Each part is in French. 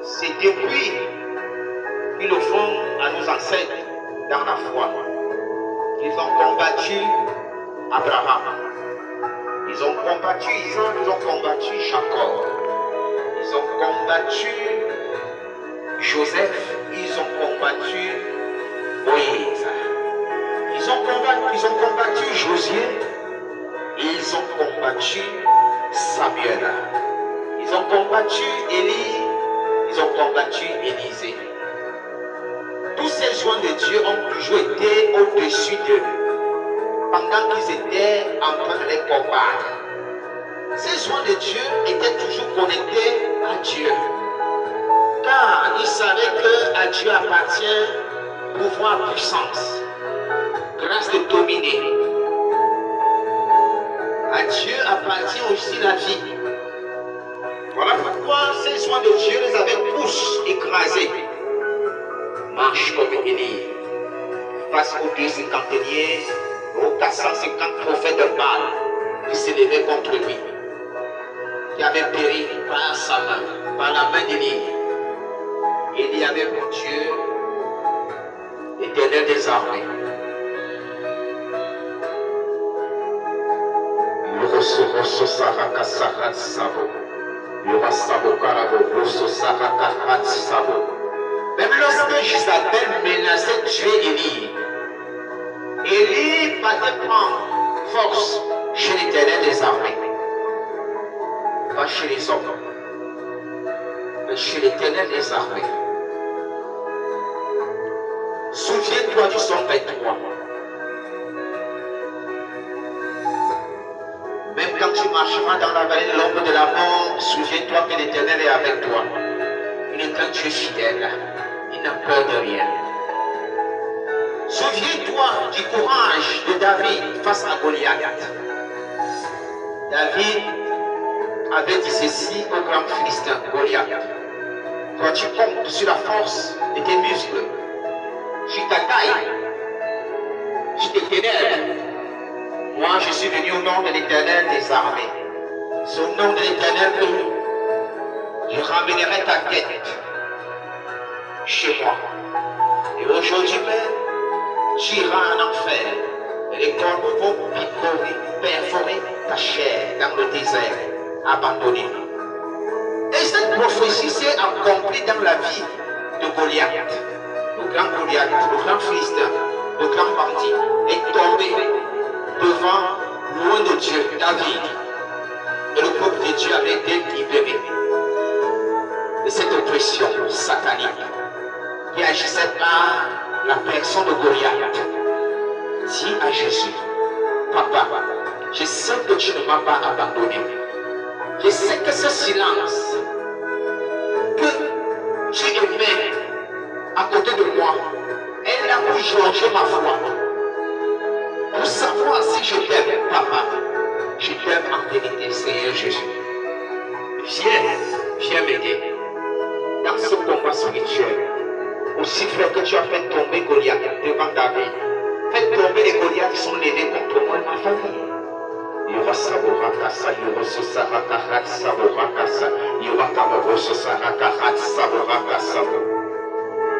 C'est depuis qu'ils le font à nos ancêtres dans la foi. Ils ont combattu Abraham. Ils ont combattu Isaac, ils ont combattu Jacob. Ils ont combattu Joseph, ils ont combattu Moïse. Ils ont combattu Josué, ils ont combattu Samuel. Ils ont combattu Élie, ils ont combattu Élisée. Tous ces gens de Dieu ont toujours été au-dessus d'eux pendant qu'ils étaient en train de les combattre. Ces gens de Dieu étaient toujours connectés à Dieu. Car ils savaient qu'à Dieu appartient pouvoir, puissance, grâce de dominer. À Dieu appartient aussi la vie. Voilà pourquoi ces soins de Dieu les avaient tous écrasés. Marche comme Élie, face aux 250e, aux 450 prophètes de Baal qui s'élevaient contre lui, qui avaient péri par sa main, par la main d'Élie. Élie avait pour Dieu l'Éternel des armées. Même lorsque Jézabel menaçait de tuer Élie, Élie partait prendre force chez l'Éternel des armées. Pas chez les hommes, mais chez l'Éternel des armées. Souviens-toi du Somme 23. Même quand tu marcheras dans la vallée de l'ombre de la mort, souviens-toi que l'Éternel est avec toi. Il est un Dieu fidèle. Il n'a peur de rien. Souviens-toi du courage de David face à Goliath. David avait dit ceci au grand Philistin, Goliath. Quand tu comptes sur la force de tes muscles, sur ta taille, sur tes ténèbres, moi je suis venu au nom de l'Éternel des armées. C'est au nom de l'Éternel que je ramènerai ta tête chez moi. Et aujourd'hui même, tu iras en enfer. Et les corbeaux vont picorer, perforer ta chair dans le désert, abandonné. Et cette prophétie s'est accomplie dans la vie de Goliath. Le grand Goliath, le grand Philistin, le grand bandit, est tombé devant, loin de Dieu, David. Et le peuple de Dieu avait été libéré de cette oppression satanique qui agissait par la personne de Goliath. Dis à Jésus, Papa, je sais que tu ne m'as pas abandonné. Je sais que ce silence que tu aimais à côté de moi est là pour changer ma foi. Pour savoir si je t'aime, Papa. Je t'aime en vérité, Seigneur Jésus. Viens m'aider dans ce combat spirituel. Aussi frère que tu as fait tomber Goliath devant David. Fais tomber les Goliaths qui sont levés contre moi et ma famille.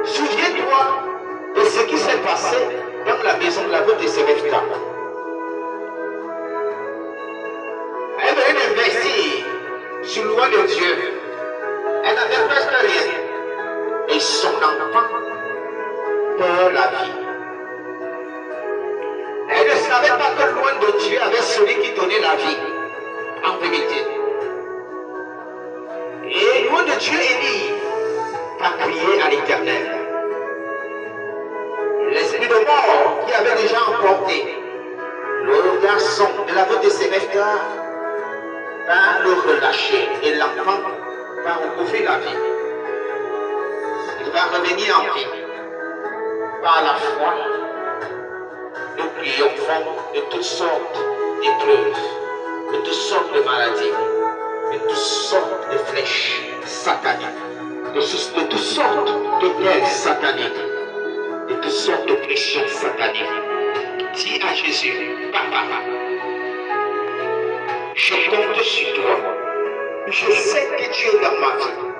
Souviens-toi de ce qui s'est passé dans la maison de la veuve de Séphta. Elle venait d'investir sur le roi de Dieu. Elle n'avait presque rien. Et son enfant perd la vie. Elle ne savait pas que loin de Dieu avait celui qui donnait la vie, en vérité. Et loin de Dieu, Élie a crié à l'Éternel. L'esprit de mort qui avait déjà emporté le garçon de la veuve de Séphta va le relâcher et l'enfant va recouvrir la vie. Il va revenir en vie par la foi. Nous triomphons de toutes sortes d'épreuves, de toutes sortes de maladies, de toutes sortes de flèches sataniques, de toutes sortes de guerres sataniques, de toutes sortes de pressions sataniques. Dis à Jésus, Papa, je compte sur toi. Je sais que tu es dans ma vie.